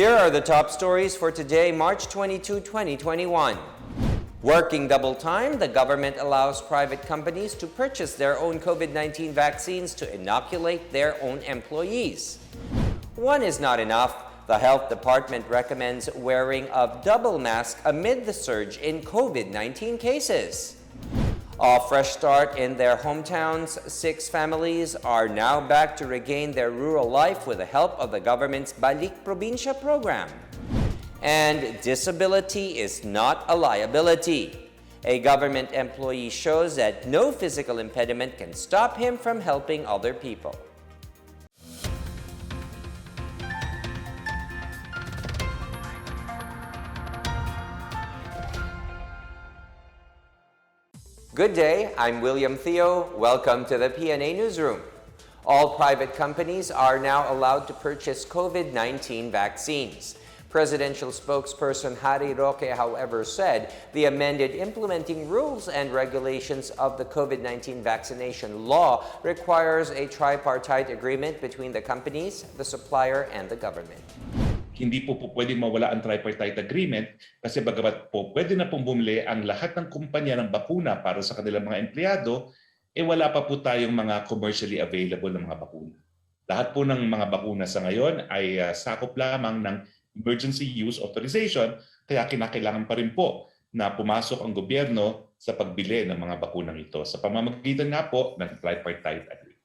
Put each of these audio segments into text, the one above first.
Here are the top stories for today, March 22, 2021. Working double time, the government allows private companies to purchase their own COVID-19 vaccines to inoculate their own employees. One is not enough. The health department recommends wearing of double mask amid the surge in COVID-19 cases. A fresh start in their hometowns, 6 families are now back to regain their rural life with the help of the government's Balik Probinsya program. And disability is not a liability. A government employee shows that no physical impediment can stop him from helping other people. Good day, I'm William Theo. Welcome to the PNA Newsroom. All private companies are now allowed to purchase COVID-19 vaccines. Presidential spokesperson Harry Roque, however, said the amended implementing rules and regulations of the COVID-19 vaccination law requires a tripartite agreement between the companies, the supplier, and the government. Hindi po pwede mawala ang tripartite agreement kasi bagamat po pwede na pong bumili ang lahat ng kumpanya ng bakuna para sa kanilang mga empleyado, wala pa po tayong mga commercially available na mga bakuna. Lahat po ng mga bakuna sa ngayon ay sakop lamang ng emergency use authorization, kaya kinakailangan pa rin po na pumasok ang gobyerno sa pagbili ng mga bakunang ito sa pamamagitan nga po ng tripartite agreement.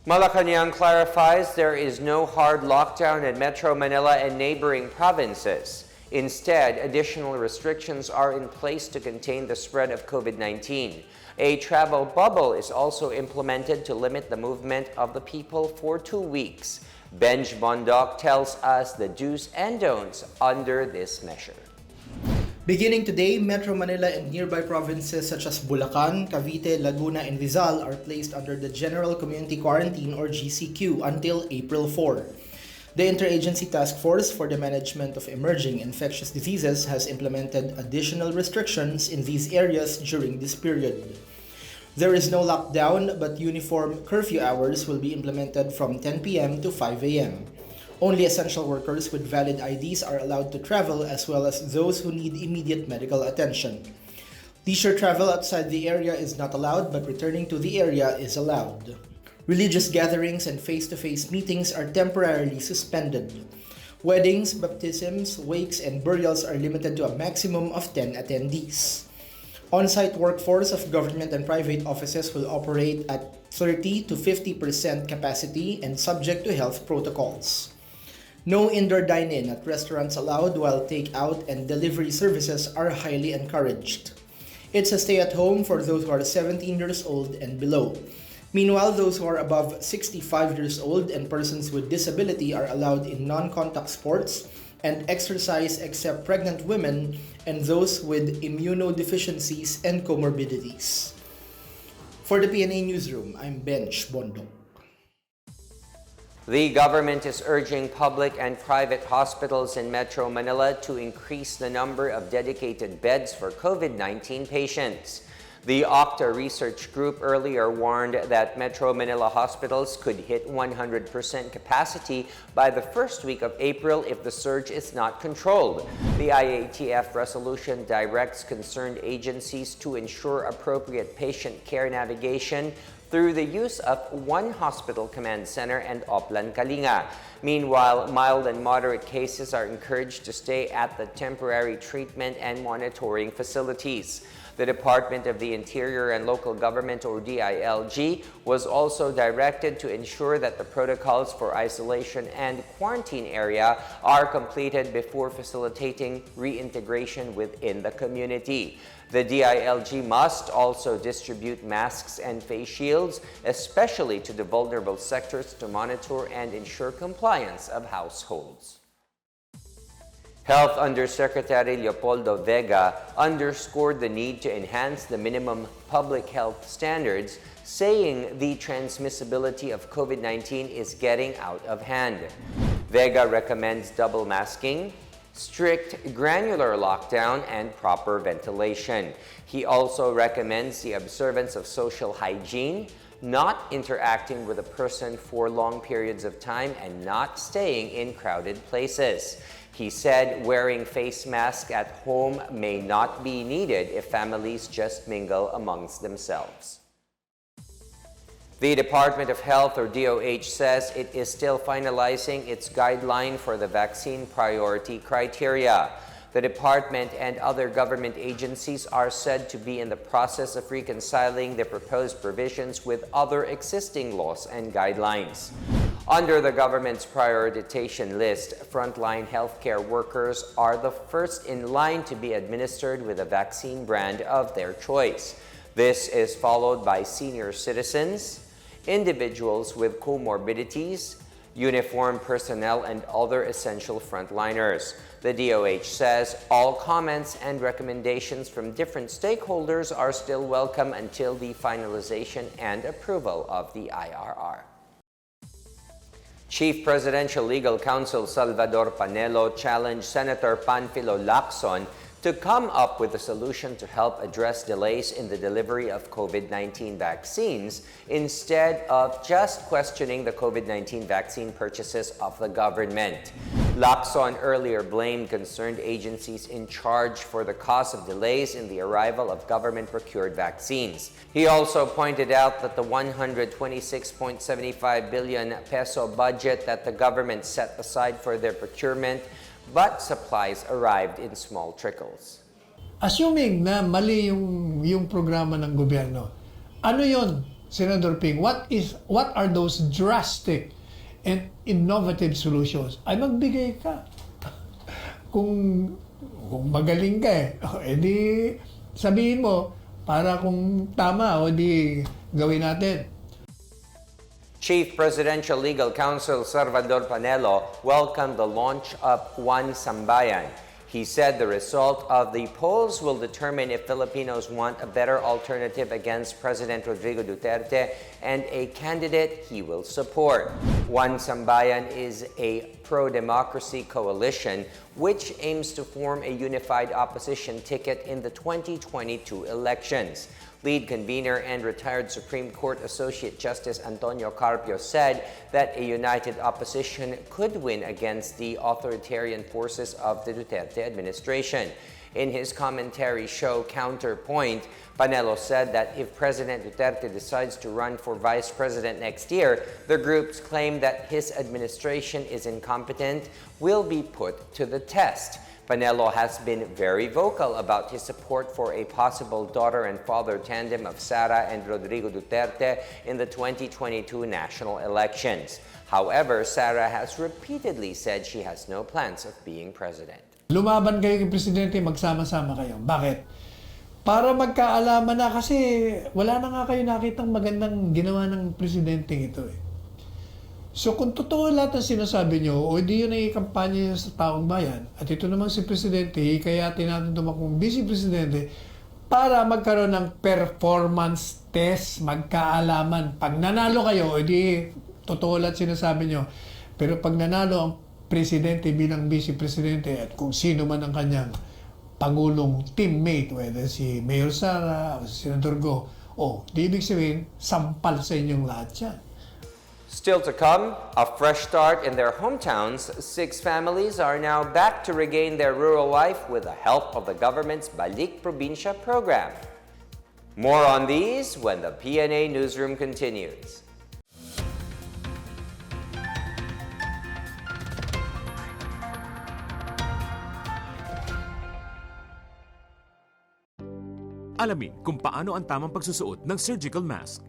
Malacanang clarifies there is no hard lockdown in Metro Manila and neighboring provinces. Instead, additional restrictions are in place to contain the spread of COVID-19. A travel bubble is also implemented to limit the movement of the people for 2 weeks. Benj Bondoc tells us the do's and don'ts under this measure. Beginning today, Metro Manila and nearby provinces such as Bulacan, Cavite, Laguna, and Rizal are placed under the General Community Quarantine or GCQ until April 4. The Interagency Task Force for the Management of Emerging Infectious Diseases has implemented additional restrictions in these areas during this period. There is no lockdown, but uniform curfew hours will be implemented from 10 p.m. to 5 a.m. Only essential workers with valid IDs are allowed to travel, as well as those who need immediate medical attention. Leisure travel outside the area is not allowed, but returning to the area is allowed. Religious gatherings and face-to-face meetings are temporarily suspended. Weddings, baptisms, wakes, and burials are limited to a maximum of 10 attendees. On-site workforce of government and private offices will operate at 30 to 50% capacity and subject to health protocols. No indoor dine-in at restaurants allowed, while take-out and delivery services are highly encouraged. It's a stay-at-home for those who are 17 years old and below. Meanwhile, those who are above 65 years old and persons with disability are allowed in non-contact sports and exercise except pregnant women and those with immunodeficiencies and comorbidities. For the PNA Newsroom, I'm Benj Bondoc. The government is urging public and private hospitals in Metro Manila to increase the number of dedicated beds for COVID-19 patients. The Octa Research Group earlier warned that Metro Manila hospitals could hit 100% capacity by the first week of April if the surge is not controlled. The IATF resolution directs concerned agencies to ensure appropriate patient care navigation through the use of one hospital command center and Oplan Kalinga. Meanwhile, mild and moderate cases are encouraged to stay at the temporary treatment and monitoring facilities. The Department of the Interior and Local Government, or DILG, was also directed to ensure that the protocols for isolation and quarantine area are completed before facilitating reintegration within the community. The DILG must also distribute masks and face shields, especially to the vulnerable sectors, to monitor and ensure compliance of households. Health Undersecretary Leopoldo Vega underscored the need to enhance the minimum public health standards, saying the transmissibility of COVID-19 is getting out of hand. Vega recommends double masking, strict granular lockdown, and proper ventilation. He also recommends the observance of social hygiene, not interacting with a person for long periods of time, and not staying in crowded places. He said wearing face masks at home may not be needed if families just mingle amongst themselves. The Department of Health, or DOH, says it is still finalizing its guideline for the vaccine priority criteria. The department and other government agencies are said to be in the process of reconciling the proposed provisions with other existing laws and guidelines. Under the government's prioritization list, frontline healthcare workers are the first in line to be administered with a vaccine brand of their choice. This is followed by senior citizens, individuals with comorbidities, uniformed personnel, and other essential frontliners. The DOH says all comments and recommendations from different stakeholders are still welcome until the finalization and approval of the IRR. Chief Presidential Legal Counsel Salvador Panelo challenged Senator Panfilo Lacson to come up with a solution to help address delays in the delivery of COVID-19 vaccines instead of just questioning the COVID-19 vaccine purchases of the government. Lacson earlier blamed concerned agencies in charge for the cause of delays in the arrival of government-procured vaccines. He also pointed out that the 126.75 billion peso budget that the government set aside for their procurement, but supplies arrived in small trickles. Assuming na mali yung programa ng gobyerno, ano yon, Senator Ping? What are those drastic and innovative solutions? Ay magbigay ka. kung magaling ka edi sabihin mo para kung tama o di gawin natin. Chief Presidential Legal Counsel Salvador Panelo welcomed the launch of One Sambayan. He said the result of the polls will determine if Filipinos want a better alternative against President Rodrigo Duterte and a candidate he will support. One Sambayan is a pro-democracy coalition which aims to form a unified opposition ticket in the 2022 elections. Lead convener and retired Supreme Court Associate Justice Antonio Carpio said that a united opposition could win against the authoritarian forces of the Duterte administration. In his commentary show Counterpoint, Panelo said that if President Duterte decides to run for vice president next year, the group's claim that his administration is incompetent will be put to the test. Panelo has been very vocal about his support for a possible daughter and father tandem of Sara and Rodrigo Duterte in the 2022 national elections. However, Sara has repeatedly said she has no plans of being president. Lumaban kayo kay Presidente, magsama-sama kayo. Bakit? Para magkaalaman na kasi wala na nga kayo nakitang magandang ginawa ng Presidente ito eh. So kung totoo lahat ng sinasabi nyo, o di yun ay kampanya sa taong bayan, at ito naman si Presidente, hikayatin natin tumakong Vice Presidente para magkaroon ng performance test, magkaalaman. Pag nanalo kayo, o di totoo lahat sinasabi nyo. Pero pag nanalo ang Presidente bilang Vice Presidente at kung sino man ang kanyang Pangulong teammate, whether si Mayor Sara o si Senador Go, di ibig sabihin, sampal sa inyong lahat yan. Still to come, a fresh start in their hometowns. 6 families are now back to regain their rural life with the help of the government's Balik Probinsya program. More on these when the PNA Newsroom continues. Alamin kung paano ang tamang pagsusuot ng surgical mask.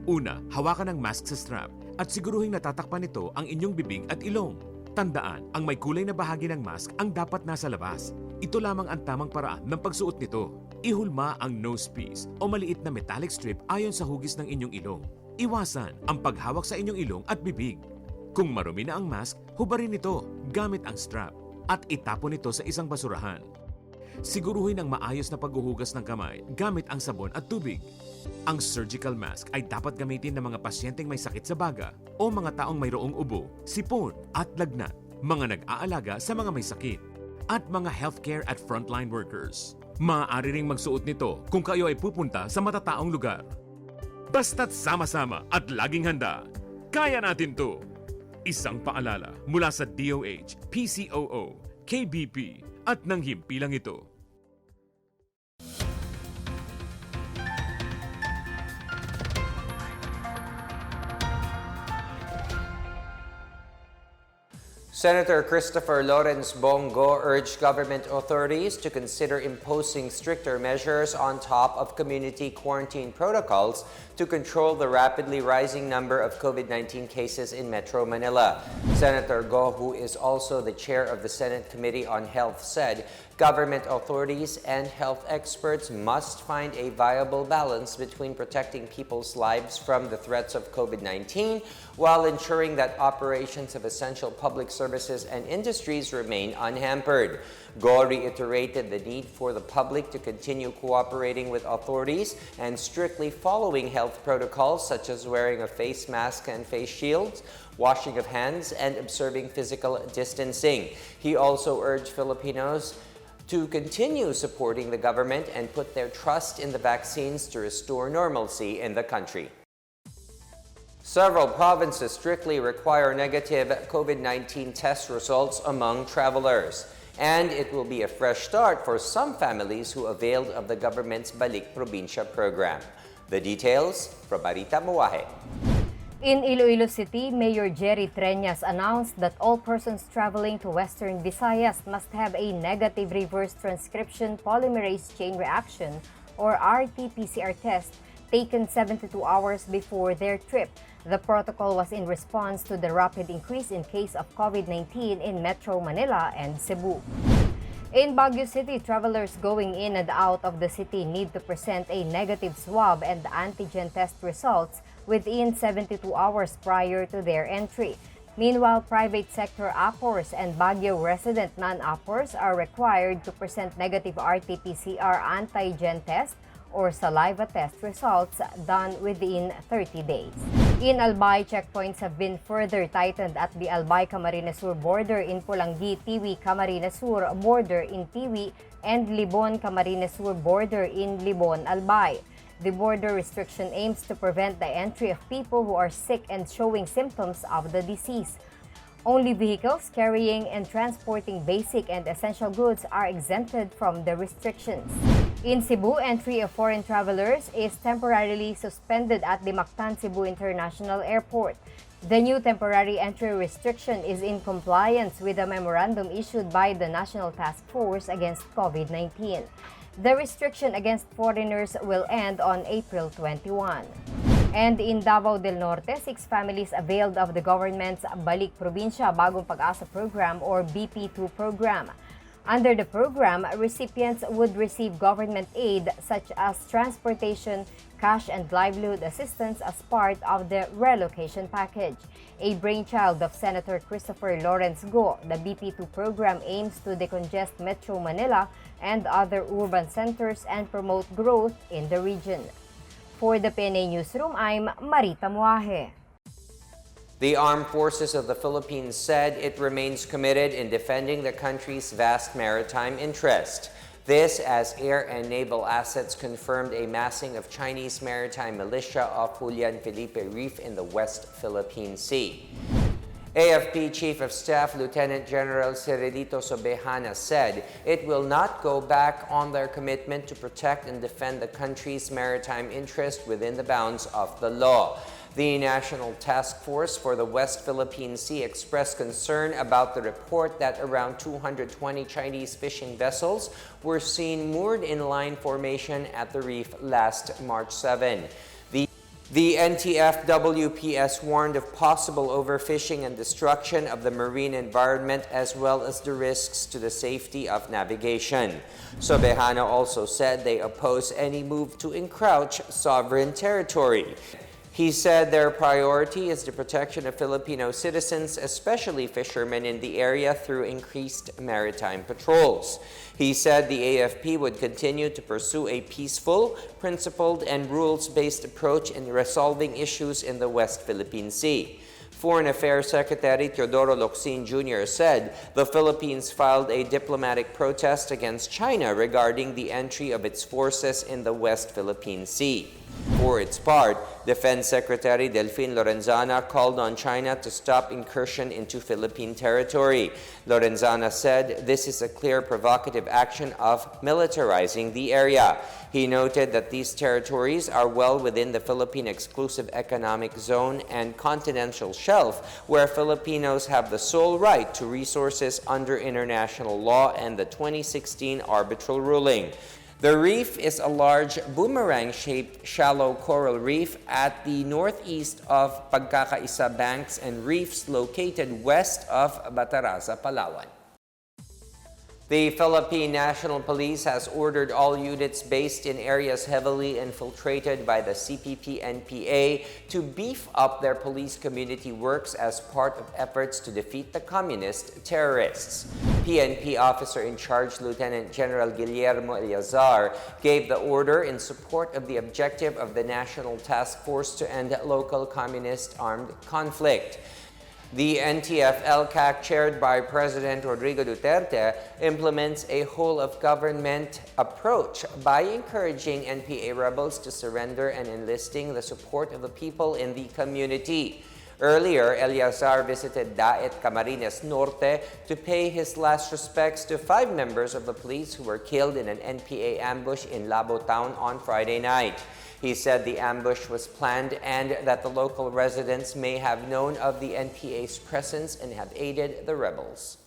Una, hawakan ang mask sa strap at siguruhing natatakpan nito ang inyong bibig at ilong. Tandaan, ang may kulay na bahagi ng mask ang dapat nasa labas. Ito lamang ang tamang paraan ng pagsuot nito. Ihulma ang nose piece o maliit na metallic strip ayon sa hugis ng inyong ilong. Iwasan ang paghawak sa inyong ilong at bibig. Kung marumi na ang mask, hubarin ito gamit ang strap at itapon ito sa isang basurahan. Siguruhin ang maayos na paghuhugas ng kamay gamit ang sabon at tubig. Ang surgical mask ay dapat gamitin ng mga pasyenteng may sakit sa baga o mga taong mayroong ubo, sipon at lagnat, mga nag-aalaga sa mga may sakit, at mga healthcare at frontline workers. Maaari ring magsuot nito kung kayo ay pupunta sa matataong lugar. Basta't sama-sama at laging handa. Kaya natin to! Isang paalala mula sa DOH, PCOO, KBP at ng himpilang ito. Senator Christopher Lawrence Bongo urged government authorities to consider imposing stricter measures on top of community quarantine protocols to control the rapidly rising number of COVID-19 cases in Metro Manila. Senator Go, who is also the chair of the Senate Committee on Health, said government authorities and health experts must find a viable balance between protecting people's lives from the threats of COVID-19 while ensuring that operations of essential public services and industries remain unhampered. Go reiterated the need for the public to continue cooperating with authorities and strictly following health protocols such as wearing a face mask and face shields, washing of hands, and observing physical distancing. He also urged Filipinos to continue supporting the government and put their trust in the vaccines to restore normalcy in the country. Several provinces strictly require negative COVID-19 test results among travelers. And it will be a fresh start for some families who availed of the government's Balik Probinsya program. The details from Marita Muahe. In Iloilo City, Mayor Jerry Treñas announced that all persons traveling to Western Visayas must have a negative reverse transcription polymerase chain reaction or RT-PCR test taken 72 hours before their trip. The protocol was in response to the rapid increase in case of COVID-19 in Metro Manila and Cebu. In Baguio City, travelers going in and out of the city need to present a negative swab and antigen test results within 72 hours prior to their entry. Meanwhile, private sector appers and Baguio resident non-appers are required to present negative RT-PCR antigen test or saliva test results done within 30 days. In Albay, checkpoints have been further tightened at the Albay-Camarines Sur border in Pulangi, Tiwi-Camarines Sur border in Tiwi, and Libon-Camarines Sur border in Libon-Albay. The border restriction aims to prevent the entry of people who are sick and showing symptoms of the disease. Only vehicles carrying and transporting basic and essential goods are exempted from the restrictions. In Cebu, entry of foreign travelers is temporarily suspended at the Mactan Cebu International Airport. The new temporary entry restriction is in compliance with a memorandum issued by the National Task Force against COVID-19. The restriction against foreigners will end on April 21. And in Davao del Norte, 6 families availed of the government's Balik Probinsya Bagong Pag-asa program or BP2 program. Under the program, recipients would receive government aid such as transportation, cash and livelihood assistance as part of the relocation package. A brainchild of Senator Christopher Lawrence Go, the BP2 program aims to decongest Metro Manila and other urban centers and promote growth in the region. For the PNA Newsroom, I'm Marita Muahe. The Armed Forces of the Philippines said it remains committed in defending the country's vast maritime interest. This as air and naval assets confirmed a massing of Chinese maritime militia off Julian Felipe Reef in the West Philippine Sea. AFP Chief of Staff Lieutenant General Cirilito Sobejana said it will not go back on their commitment to protect and defend the country's maritime interest within the bounds of the law. The National Task Force for the West Philippine Sea expressed concern about the report that around 220 Chinese fishing vessels were seen moored in line formation at the reef last March 7. The NTF-WPS warned of possible overfishing and destruction of the marine environment as well as the risks to the safety of navigation. Sobejana also said they oppose any move to encroach sovereign territory. He said their priority is the protection of Filipino citizens, especially fishermen in the area, through increased maritime patrols. He said the AFP would continue to pursue a peaceful, principled, and rules-based approach in resolving issues in the West Philippine Sea. Foreign Affairs Secretary Teodoro Locsin Jr. said the Philippines filed a diplomatic protest against China regarding the entry of its forces in the West Philippine Sea. For its part, Defense Secretary Delfin Lorenzana called on China to stop incursion into Philippine territory. Lorenzana said this is a clear provocative action of militarizing the area. He noted that these territories are well within the Philippine Exclusive Economic Zone and continental shelf, where Filipinos have the sole right to resources under international law and the 2016 arbitral ruling. The reef is a large boomerang-shaped shallow coral reef at the northeast of Pagkakaisa Banks and Reefs located west of Bataraza, Palawan. The Philippine National Police has ordered all units based in areas heavily infiltrated by the CPP-NPA to beef up their police community works as part of efforts to defeat the communist terrorists. PNP Officer in Charge Lieutenant General Guillermo Eleazar gave the order in support of the objective of the National Task Force to end local communist armed conflict. The NTF-LCAC, chaired by President Rodrigo Duterte, implements a whole-of-government approach by encouraging NPA rebels to surrender and enlisting the support of the people in the community. Earlier, Eleazar visited Daet, Camarines Norte to pay his last respects to 5 members of the police who were killed in an NPA ambush in Labo Town on Friday night. He said the ambush was planned and that the local residents may have known of the NPA's presence and have aided the rebels.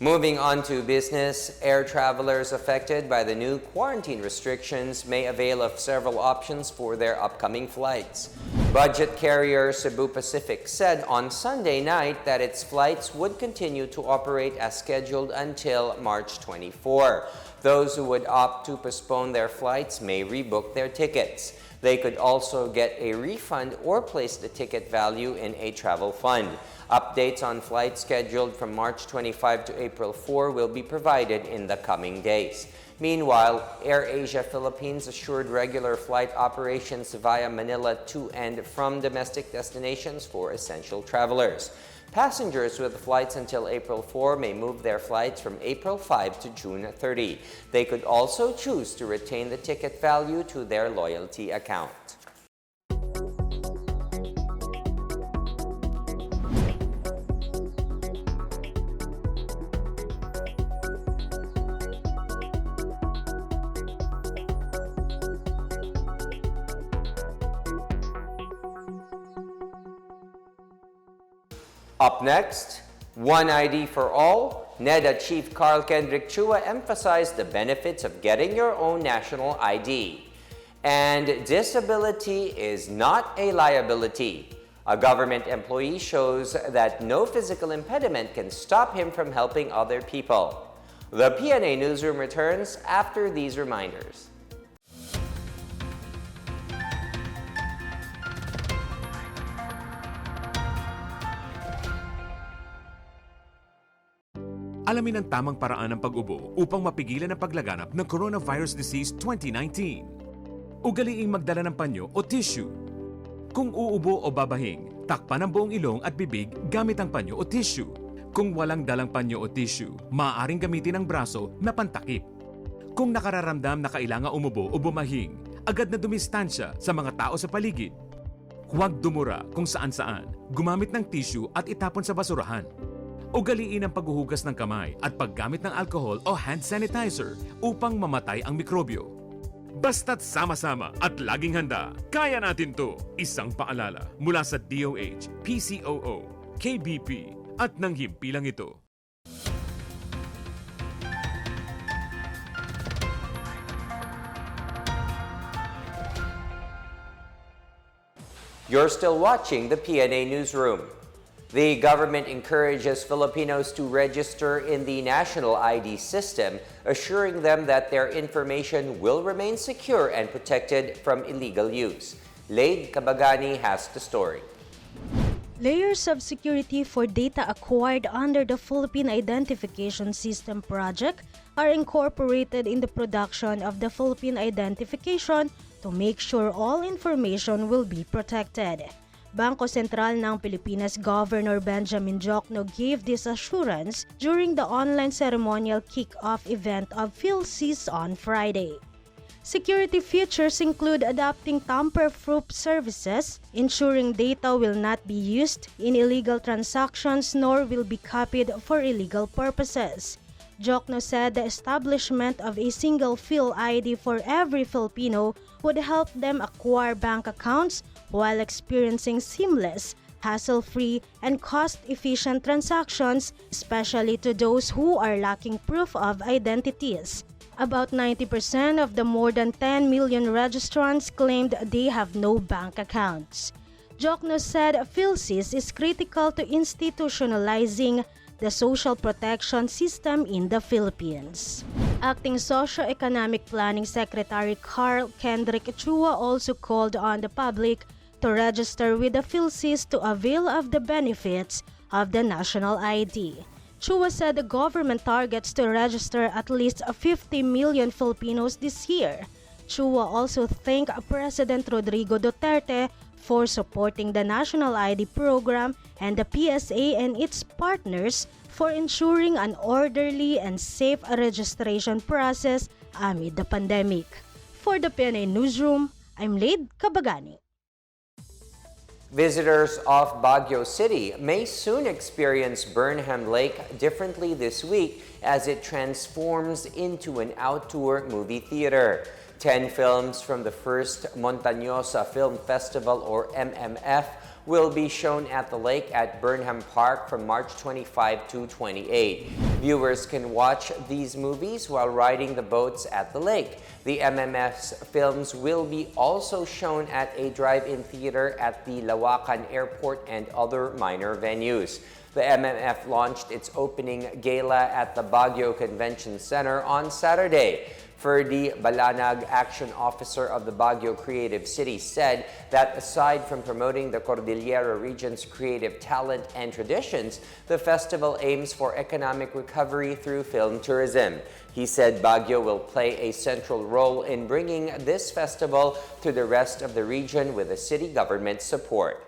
Moving on to business, air travelers affected by the new quarantine restrictions may avail of several options for their upcoming flights. Budget carrier Cebu Pacific said on Sunday night that its flights would continue to operate as scheduled until March 24. Those who would opt to postpone their flights may rebook their tickets. They could also get a refund or place the ticket value in a travel fund. Updates on flights scheduled from March 25 to April 4 will be provided in the coming days. Meanwhile, AirAsia Philippines assured regular flight operations via Manila to and from domestic destinations for essential travelers. Passengers with flights until April 4 may move their flights from April 5 to June 30. They could also choose to retain the ticket value to their loyalty account. Up next, One ID for All. NEDA Chief Carl Kendrick Chua emphasized the benefits of getting your own national ID. And disability is not a liability. A government employee shows that no physical impediment can stop him from helping other people. The PNA Newsroom returns after these reminders. Alamin ang tamang paraan ng pag-ubo upang mapigilan ang paglaganap ng Coronavirus Disease 2019. Ugaliing magdala ng panyo o tissue. Kung uubo o babahing, takpan ang buong ilong at bibig gamit ang panyo o tissue. Kung walang dalang panyo o tissue, maaaring gamitin ang braso na pantakip. Kung nakararamdam na kailangan umubo o bumahing, agad na dumistansya sa mga tao sa paligid. Huwag dumura kung saan-saan, gumamit ng tissue at itapon sa basurahan. Ugaliin ang paghuhugas ng kamay at paggamit ng alcohol o hand sanitizer upang mamatay ang mikrobyo. Basta't sama-sama at laging handa, kaya natin to! Isang paalala mula sa DOH, PCOO, KBP at ng himpilang ito. You're still watching the PNA Newsroom. The government encourages Filipinos to register in the national ID system, assuring them that their information will remain secure and protected from illegal use. Laid Kabagani has the story. Layers of security for data acquired under the Philippine Identification System project are incorporated in the production of the Philippine Identification to make sure all information will be protected. Bangko Sentral ng Pilipinas Governor Benjamin Jokno gave this assurance during the online ceremonial kick-off event of PhilSys on Friday. Security features include adopting tamper-proof services, ensuring data will not be used in illegal transactions nor will be copied for illegal purposes. Jokno said the establishment of a single Phil ID for every Filipino would help them acquire bank accounts while experiencing seamless, hassle-free, and cost-efficient transactions, especially to those who are lacking proof of identities. About 90% of the more than 10 million registrants claimed they have no bank accounts. Jokno said PhilSys is critical to institutionalizing the social protection system in the Philippines. Acting Socio-Economic Planning Secretary Carl Kendrick Chua also called on the public to register with the PhilSys to avail of the benefits of the national ID. Chua said the government targets to register at least 50 million Filipinos this year. Chua also thanked President Rodrigo Duterte for supporting the National ID program and the PSA and its partners for ensuring an orderly and safe registration process amid the pandemic. For the PNA Newsroom, I'm Laid Kabagani. Visitors of Baguio City may soon experience Burnham Lake differently this week as it transforms into an outdoor movie theater. 10 films from the first Montañosa Film Festival, or MMF, will be shown at the lake at Burnham Park from March 25 to 28. Viewers can watch these movies while riding the boats at the lake. The MMF's films will be also shown at a drive-in theater at the Lawakan Airport and other minor venues. The MMF launched its opening gala at the Baguio Convention Center on Saturday. Ferdy Balanag, action officer of the Baguio Creative City, said that aside from promoting the Cordillera region's creative talent and traditions, the festival aims for economic recovery through film tourism. He said Baguio will play a central role in bringing this festival to the rest of the region with the city government's support.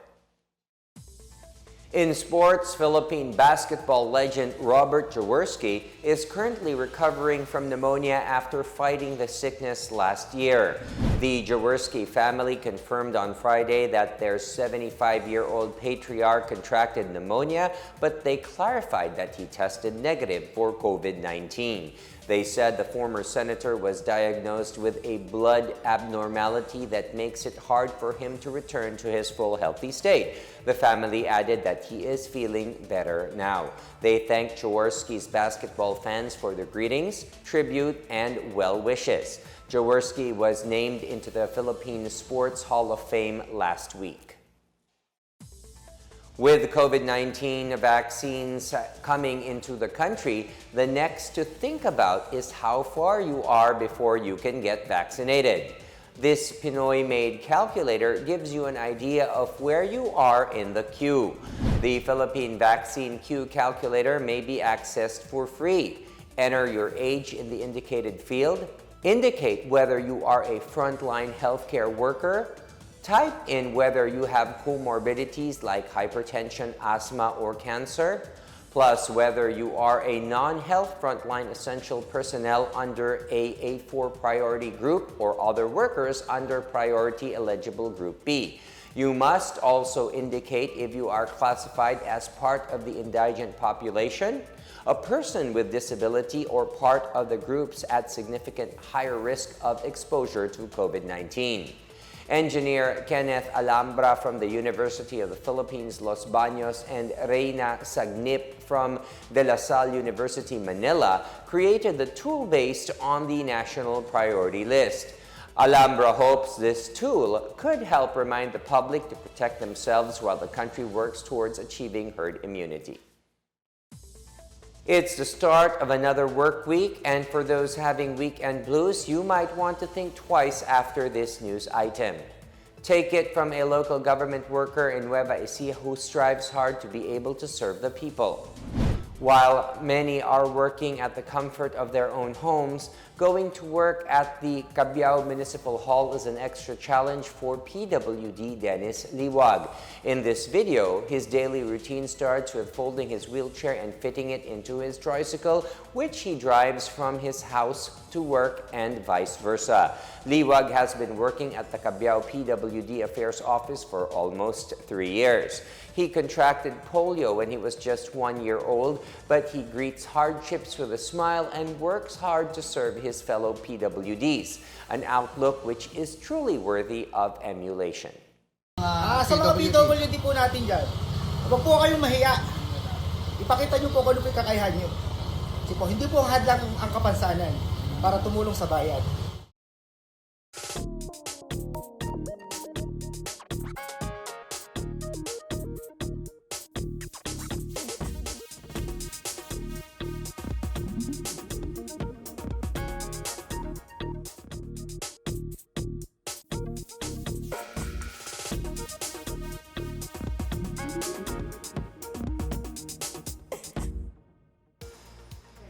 In sports, Philippine basketball legend Robert Jaworski is currently recovering from pneumonia after fighting the sickness last year. The Jaworski family confirmed on Friday that their 75-year-old patriarch contracted pneumonia, but they clarified that he tested negative for COVID-19. They said the former senator was diagnosed with a blood abnormality that makes it hard for him to return to his full healthy state. The family added that he is feeling better now. They thanked Jaworski's basketball fans for their greetings, tribute, and well wishes. Jaworski was named into the Philippine Sports Hall of Fame last week. With COVID-19 vaccines coming into the country, the next to think about is how far you are before you can get vaccinated. This Pinoy-made calculator gives you an idea of where you are in the queue. The Philippine Vaccine Queue Calculator may be accessed for free. Enter your age in the indicated field, indicate whether you are a frontline healthcare worker, type in whether you have comorbidities like hypertension, asthma, or cancer, plus whether you are a non-health frontline essential personnel under a A4 priority group or other workers under priority eligible group B. You must also indicate if you are classified as part of the indigent population, a person with disability, or part of the groups at significant higher risk of exposure to COVID-19. Engineer Kenneth Alhambra from the University of the Philippines, Los Baños, and Reina Sagnip from De La Salle University, Manila, created the tool based on the national priority list. Alhambra hopes this tool could help remind the public to protect themselves while the country works towards achieving herd immunity. It's the start of another work week, and for those having weekend blues, you might want to think twice after this news item. Take it from a local government worker in Nueva Ecija who strives hard to be able to serve the people. While many are working at the comfort of their own homes, Going to work at the Cabiao Municipal Hall is an extra challenge for PWD Dennis Liwag. In this video, his daily routine starts with folding his wheelchair and fitting it into his tricycle, which he drives from his house to work and vice versa. Liwag has been working at the Cabiao PWD Affairs Office for almost 3 years. He contracted polio when he was just 1 year old, but he greets hardships with a smile and works hard to serve his fellow PWDs, an outlook which is truly worthy of emulation. Sa mga PWD po natin dyan, huwag po kayong mahiya. Ipakita nyo po kung ano po yung kakayahan nyo. Kasi po, hindi po hadlang ang kapansanan para tumulong sa bayan.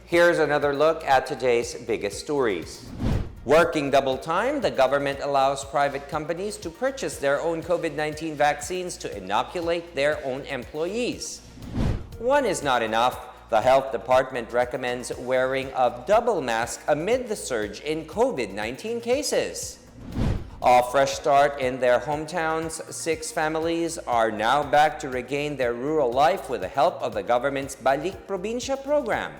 Here's another look at today's biggest stories. Working double time, the government allows private companies to purchase their own COVID-19 vaccines to inoculate their own employees. One is not enough. The health department recommends wearing a double mask amid the surge in COVID-19 cases. A fresh start in their hometowns, 6 families are now back to regain their rural life with the help of the government's Balik Probinsya program.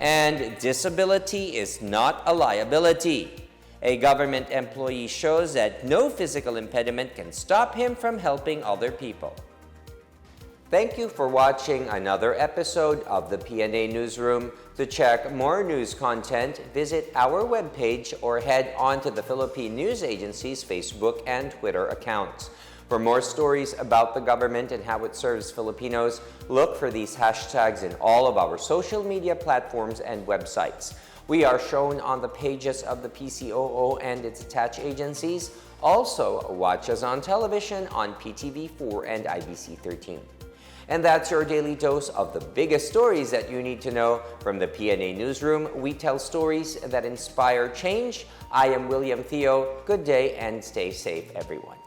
And disability is not a liability. A government employee shows that no physical impediment can stop him from helping other people. Thank you for watching another episode of the PNA Newsroom. To check more news content, visit our webpage or head on to the Philippine News Agency's Facebook and Twitter accounts. For more stories about the government and how it serves Filipinos, look for these hashtags in all of our social media platforms and websites. We are shown on the pages of the PCOO and its attached agencies. Also, watch us on television on PTV4 and IBC 13. And that's your daily dose of the biggest stories that you need to know. From the PNA Newsroom, we tell stories that inspire change. I am William Theo. Good day and stay safe, everyone.